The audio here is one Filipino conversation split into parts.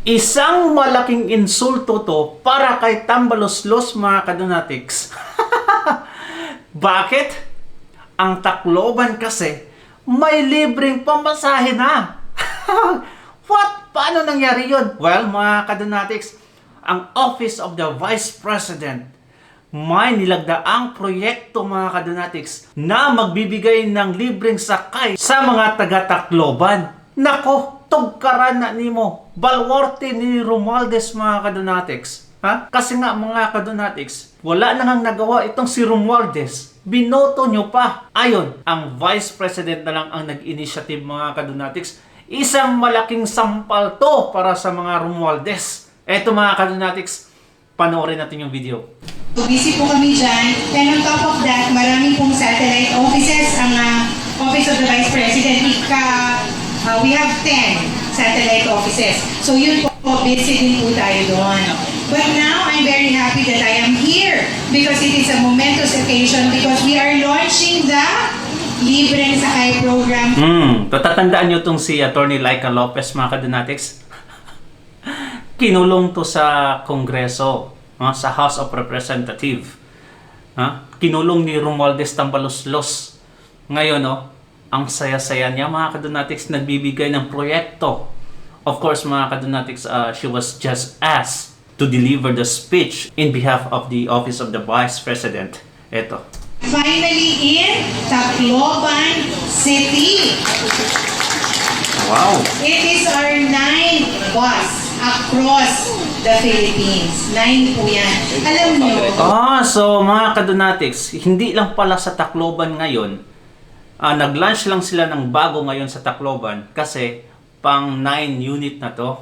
Isang malaking insulto to para kay Tambaloslos, mga kadonatics. Bakit? Ang Tacloban kasi may libreng pamasahe na. What? Paano nangyari yun? Well, mga kadonatics, ang Office of the Vice President may nilagdaang proyekto, mga kadonatics, na magbibigay ng libreng sakay sa mga taga-Tacloban. Nako, tugkaran na nimo, balwarte ni Romualdez, mga kadonatics. Ha? Kasi nga, mga kadonatics, wala na ngang nagawa itong si Romualdez. Binoto nyo pa. Ayon, ang Vice President na lang ang nag-initiative, mga kadonatics. Isang malaking sampal to para sa mga Romualdez. Eto, mga kadonatics, panoorin natin yung video. Busy po kami dyan. And on top of that, marami pong satellite offices ang Office of the Vice President. We have 10 satellite offices. So yun po, busy din po tayo doon. But now, I'm very happy that I am here because it is a momentous occasion because we are launching the Libreng Sakay program. Tatandaan nyo itong si Attorney Laika Lopez, mga kadonatics. Kinulong to sa Kongreso, sa House of Representatives. Kinulong ni Romualdez Tambaloslos. Ngayon, ang saya-saya niya, mga kadonatics, nagbibigay ng proyekto. Of course, mga kadonatics, she was just asked to deliver the speech in behalf of the Office of the Vice President. Ito. Finally in Tacloban City. Wow! It is our 9th bus across the Philippines. 9 po yan. Alam nyo, So mga kadonatics, hindi lang pala sa Tacloban ngayon. Nag-launch lang sila ng bago ngayon sa Tacloban kasi pang 9 unit na to.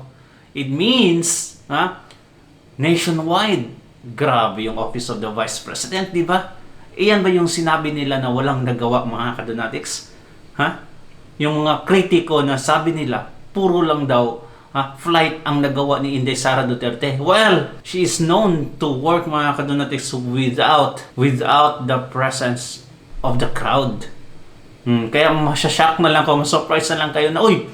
It means, nationwide. Grabe yung Office of the Vice President, di ba? Iyan ba yung sinabi nila na walang nagawa, mga kadonatics? Yung mga kritiko na sabi nila, puro lang daw flight ang nagawa ni Inday Sara Duterte. Well, she is known to work, mga kadonatics, without the presence of the crowd. Kaya masyashock na lang ko, masurprise na lang kayo na, uy,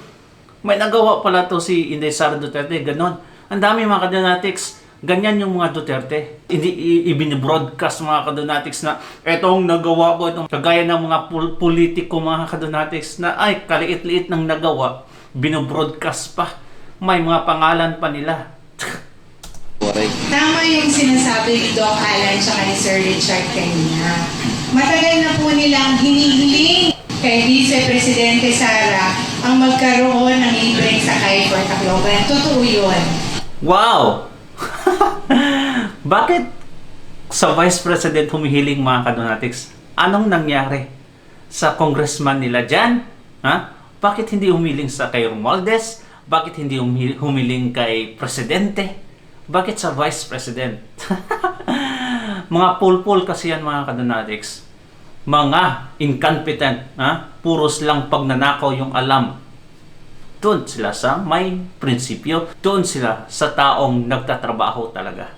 may nagawa pala to si Inday Sara Duterte. Ganon. Ang dami, mga kadonatics. Ganyan yung mga Duterte. Hindi ibinibroadcast, mga kadonatics, na etong nagawa ko, itong kagaya ng mga politiko, mga kadonatics, na ay, kaliit-liit ng nagawa, binobroadcast pa. May mga pangalan pa nila. tama yung sinasabi ni Doc Alan at ni Sir Richard kanina. Matagal na po nilang hinihiling kay Vice Presidente Sara ang magkaroon ng libreng sakay for Tacloban. Totoo yun. Wow! Bakit sa Vice President humihiling, mga kadonatics? Anong nangyari sa congressman nila dyan? Bakit hindi humiling sa kay Romualdez? Bakit hindi humiling kay Presidente? Bakit sa Vice President? Mga pulpul kasi yan, mga kadonatics. Mga incompetent. Puros lang pagnanakaw yung alam. Doon sila sa may prinsipyo. Doon sila sa taong nagtatrabaho talaga.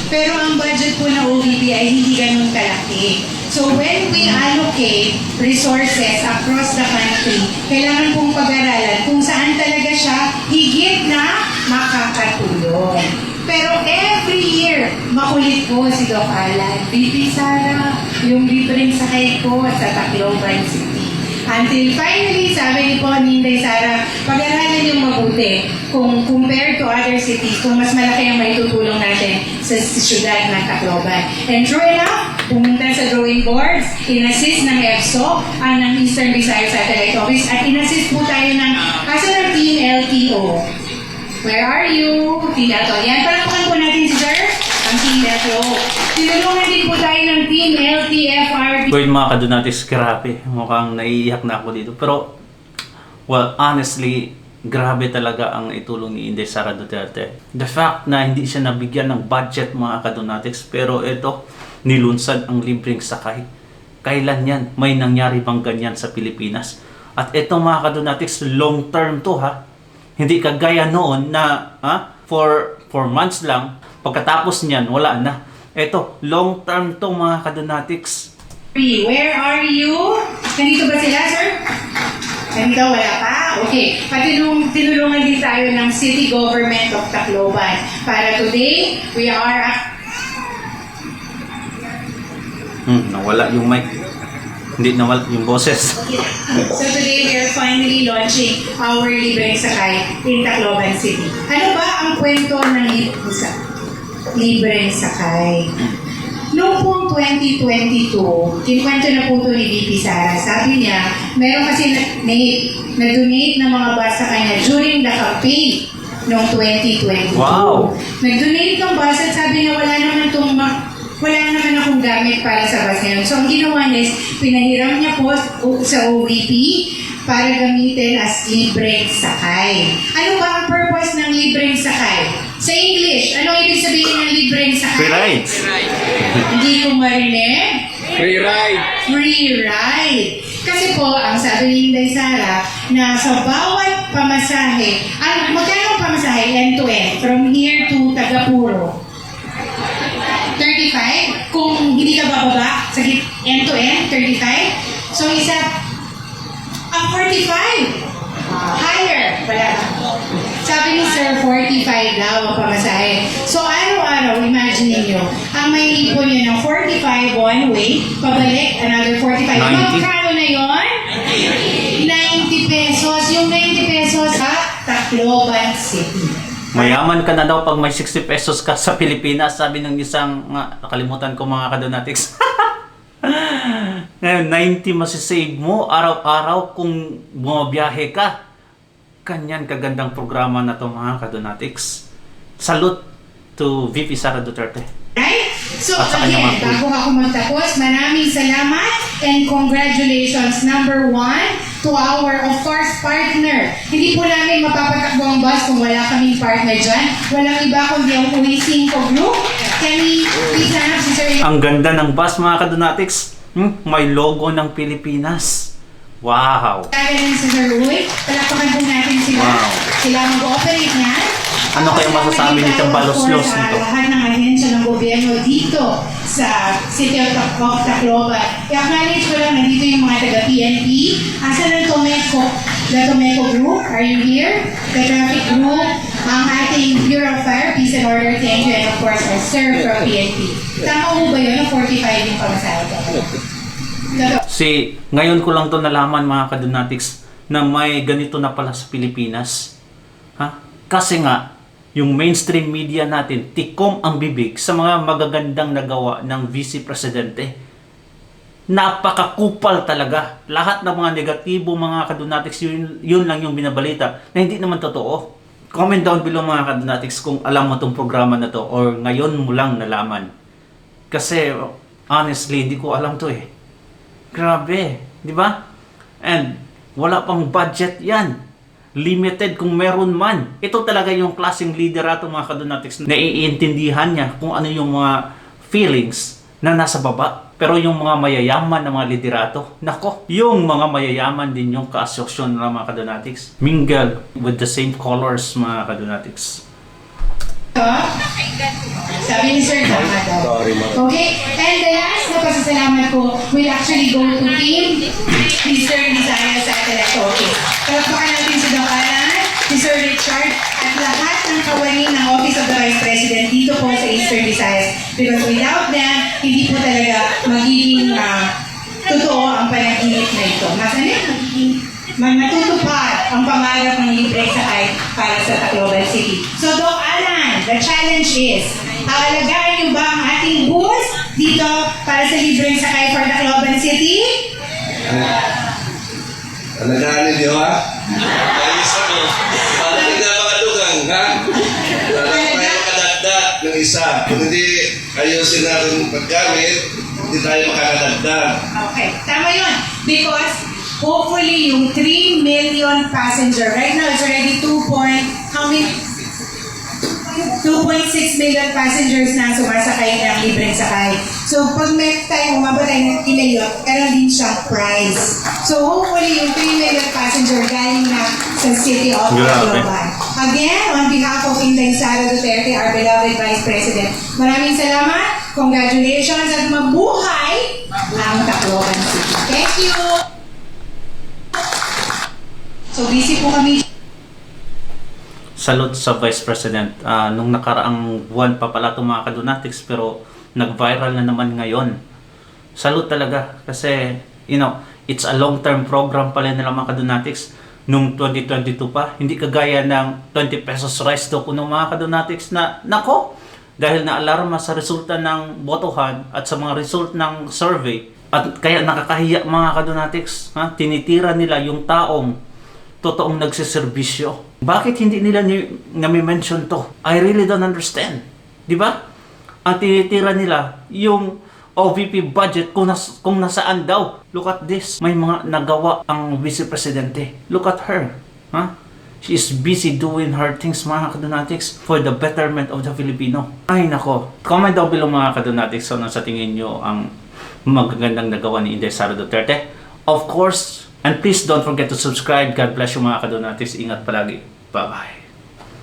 Pero ang budget po ng OVP ay hindi ganun kalaki. So when we allocate resources across the country, kailangan pong pag-aralan kung saan talaga siya higit na makakatulong. Pero every year, makulit po si Doc Alan. VP Sara, yung libreng sakay ko sa Tacloban City. Until finally, sabi ni po ni Inday Sara, pag-aralan yung mabuti kung compared to other cities, kung mas malaki ang maitutulong natin sa siyudad ng Tacloban. And true enough, pumunta sa drawing boards, in-assist ng EPSO, ng Eastern Visayas Satellite Office, at in-assist po tayo ng Team LTO. Where are you? Team LTO. Yan, palakpakan po natin si Sir, ang Team LTO. Tinulungan din po tayo ng Team LTFRB. Wait, mga kadonatics, grabe. Mukhang naiiyak na ako dito. Pero, well, honestly, grabe talaga ang itulong ni Inday Sara Duterte. The fact na hindi siya nabigyan ng budget, mga kadonatics, pero ito, nilunsad ang libreng sakay. Kailan yan? May nangyari bang ganyan sa Pilipinas? At ito, mga kadonatics, long term to, Hindi kagaya noon na for 4 months lang, pagkatapos niyan, wala na. Ito, long term to, mga kadonatics. Where are you? Nandito ba sila, sir? Hanggang wala pa? Okay. Tinulungan din tayo ng City Government of Tacloban. Para today, we are Nawala yung mic. Hindi nawala yung boses. So today, we are finally launching our Libreng Sakay in Tacloban City. Ano ba ang kwento ng Libreng Sakay? Noong pong 2022, kinkwento na po ito ni VP Sara. Sabi niya, meron kasi nag-donate ng mga bus sa kanya during the campaign noong 2022. Wow! Nag-donate ng bus at sabi niya, wala naman akong gamit para sa bus ngayon. So ang ginawa niya is, pinahiram niya po sa OVP para gamitin as libreng sakay. Ano ba ang purpose ng libreng sakay? Sa English, ano ibig sabihin ng libreng sakay? Free rides. Hindi ko marinig. Free ride. Free ride. Kasi po, ang sabi ni Inday Sara, na sa bawat pamasahe, magkano ang pamasahe end-to-end from here to Tagapuro? 35? Kung hindi ka bababa sa end-to-end, 35? So, isa, 45. Higher. Wala. Sabi ni Sir, 45 daw ang pamasahe. So, araw-araw, imagine niyo, ang may ipon niyo ng 45 one way, pabalik, another 45. 90. Magkano na yun? 90 pesos. Yung 90 pesos sa Tacloban City. Mayaman ka na daw pag may 60 pesos ka sa Pilipinas, sabi ng isang, nakalimutan ko mga kadonatics. Ngayon, 90 masisave mo araw-araw kung bumabiyahe ka. Kanyan kagandang programa na to mga kadonatics. Salute to VP Sara Duterte. Right? So At sa kanyang again, mga bago ako magtapos, maraming salamat and congratulations, number one, to our, of course, partner. Hindi po namin mapapatakbo ang bus kung wala kaming partner dyan. Walang iba kundi ang Uwi 5 Group. Can we please have si Sir Ang ganda ng bus mga kadonatics. May logo ng Pilipinas. Wow! Kaya si Sir Uy, palakpakan po natin sila. Wow. Sila mag-ooperate niya. Ano kaya masasabi niyo sa balos-los nito? Lahat ng ahensya ng gobyerno dito sa City of Tacloban. I-acknowledge ko lang, nandito yung mga taga-PNP. Asan ang Tomeco? The Tomeco Group, are you here? The Traffic Group, ang ating Bureau of Fire, Peace and Order, thank you, and of course, our Sir from PNP. Tama mo ba yun? 45 yung pamasahe ko. Ngayon ko lang to nalaman mga kadonatics na may ganito na pala sa Pilipinas. Kasi nga, yung mainstream media natin, tikom ang bibig sa mga magagandang nagawa ng Vice Presidente. Napakakupal talaga. Lahat ng mga negatibo mga kadonatics, yun lang yung binabalita na hindi naman totoo. Comment down below mga kadonatics kung alam mo tong programa na to or ngayon mo lang nalaman. Kasi honestly, hindi ko alam to eh. Grabe, di ba? And wala pang budget yan. Limited kung meron man. Ito talaga yung klaseng liderato mga kadonatics na naiintindihan niya kung ano yung mga feelings na nasa baba. Pero yung mga mayayaman na mga liderato, nako, yung mga mayayaman din yung kaasosyon ng mga kadonatics. Mingle with the same colors mga kadonatics. Sabi ni Sir tama daw. Okay? And the last na pasasalamat ko will actually go to team ni Sir Visayas sa Atlas Office. Palakpakan natin si Doc Alan, si Sir Richard, at lahat ng kawani ng Office of the Vice President dito po sa Eastern Visayas. Because without them, hindi po talaga magiging totoo ang panaginip na ito. Matutupad ang pangarap ng libreng sakay para sa Tacloban City. So Doc Alan, the challenge is, aalagaan niyo ba ang ating bus dito para sa libreng sakay for Tacloban City? Alagaan ninyo ha? Ayos ako. Para hindi na makadugang ha? Para tayo makadagdag ng isa. Kung hindi ayusin natin paggamit, hindi tayo makakadagdag. Okay, tama yun. Because hopefully yung 3 million passenger, right now it's already 2.6 million passengers na sumasakay ng libreng sakay. So, pag may tayo umabatay ng ilayot, meron din siyang prize. So, hopefully, yung 3 million passenger galing na sa City of Tacloban. Again, on behalf of Inday Sara Duterte, our beloved Vice President, maraming salamat, congratulations, at mabuhay ang Tacloban City. Thank you! So busy po kami. Salute sa Vice President. Nung nakaraang buwan pa pala itong mga Kadonatics, pero nag-viral na naman ngayon. Salute talaga kasi, it's a long-term program pala nila mga Kadonatics. Nung 2022 pa, hindi kagaya ng 20 pesos rice daw po ng mga Kadonatics na, nako, dahil na-alarma sa resulta ng botohan at sa mga result ng survey, at kaya nakakahiya mga Kadonatics, tinitira nila yung taong totoong nagsiservisyo. Bakit hindi nila nami-mention to? I really don't understand. Di ba? Ang tinitira nila yung OVP budget kung nasaan daw. Look at this. May mga nagawa ang Vice Presidente. Look at her. She is busy doing her things mga Kadonatics for the betterment of the Filipino. Ay nako. Comment down below mga Kadonatics so sa tingin nyo ang magagandang nagawa ni Inday Sara Duterte. Of course, and please don't forget to subscribe. God bless you mga Kadonatics. Ingat palagi. Bye-bye.